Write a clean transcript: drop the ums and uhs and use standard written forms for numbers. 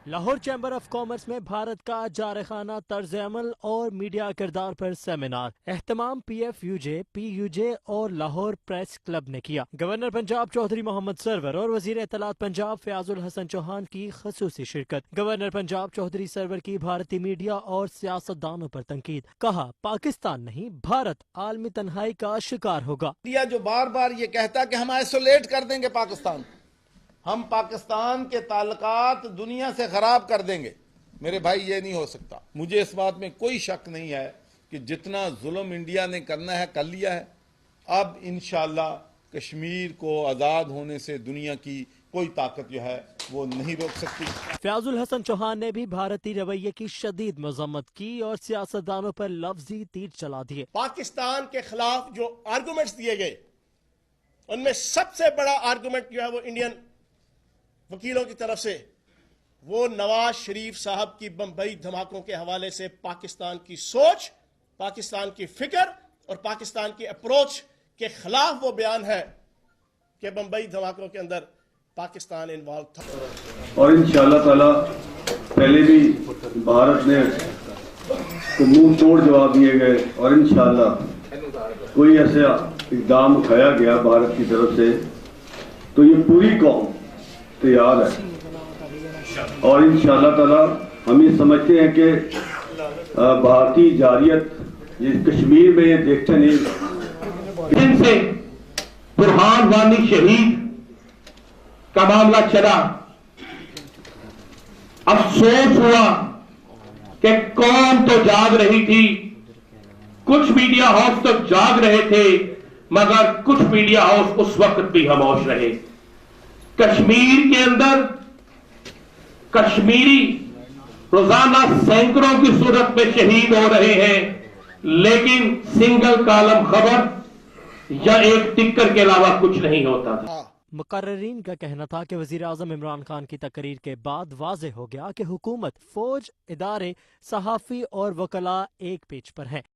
Lahore chamber of commerce میں بھارت کا جارحانہ طرز عمل اور میڈیا کردار پر سیمینار اہتمام پی یو جے اور لاہور پریس کلب نے کیا۔ گورنر پنجاب چودھری محمد سرور اور وزیر اطلاعات پنجاب فیاض الحسن چوہان کی خصوصی شرکت۔ گورنر پنجاب چودھری سرور کی بھارتی میڈیا اور سیاستدانوں پر تنقید، کہا پاکستان نہیں بھارت عالمی تنہائی کا شکار ہوگا۔ میڈیا جو بار بار یہ کہتا کہ ہم آئسولیٹ کر دیں گے پاکستان، ہم پاکستان کے تعلقات دنیا سے خراب کر دیں گے، میرے بھائی یہ نہیں ہو سکتا۔ مجھے اس بات میں کوئی شک نہیں ہے کہ جتنا ظلم انڈیا نے کرنا ہے کر لیا ہے، اب انشاءاللہ کشمیر کو آزاد ہونے سے دنیا کی کوئی طاقت جو ہے وہ نہیں روک سکتی۔ فیاض الحسن چوہان نے بھی بھارتی رویے کی شدید مذمت کی اور سیاستدانوں پر لفظی تیر چلا دیے۔ پاکستان کے خلاف جو آرگومنٹس دیے گئے ان میں سب سے بڑا آرگومنٹ جو ہے وہ انڈین وکیلوں کی طرف سے وہ نواز شریف صاحب کی بمبئی دھماکوں کے حوالے سے پاکستان کی سوچ، پاکستان کی فکر اور پاکستان کی اپروچ کے خلاف وہ بیان ہے کہ بمبئی دھماکوں کے اندر پاکستان انوالو تھا۔ اور انشاءاللہ تعالی پہلے بھی بھارت نے منہ توڑ جواب دیے گئے اور انشاءاللہ کوئی ایسا اقدام اٹھایا گیا بھارت کی طرف سے تو یہ پوری قوم تیار ہے، اور انشاءاللہ تعالی ہم یہ سمجھتے ہیں کہ بھارتی جارحیت یہ کشمیر میں یہ دیکھتے نہیں ان سے برہان وانی شہید کا معاملہ چلا، افسوس ہوا کہ قوم تو جاگ رہی تھی، کچھ میڈیا ہاؤس تو جاگ رہے تھے مگر کچھ میڈیا ہاؤس اس وقت بھی خاموش رہے۔ کشمیر کے اندر کشمیری روزانہ سینکڑوں کی صورت میں شہید ہو رہے ہیں، لیکن سنگل کالم خبر یا ایک ٹکر کے علاوہ کچھ نہیں ہوتا تھا۔ مقررین کا کہنا تھا کہ وزیراعظم عمران خان کی تقریر کے بعد واضح ہو گیا کہ حکومت، فوج، ادارے، صحافی اور وکلاء ایک پیج پر ہیں۔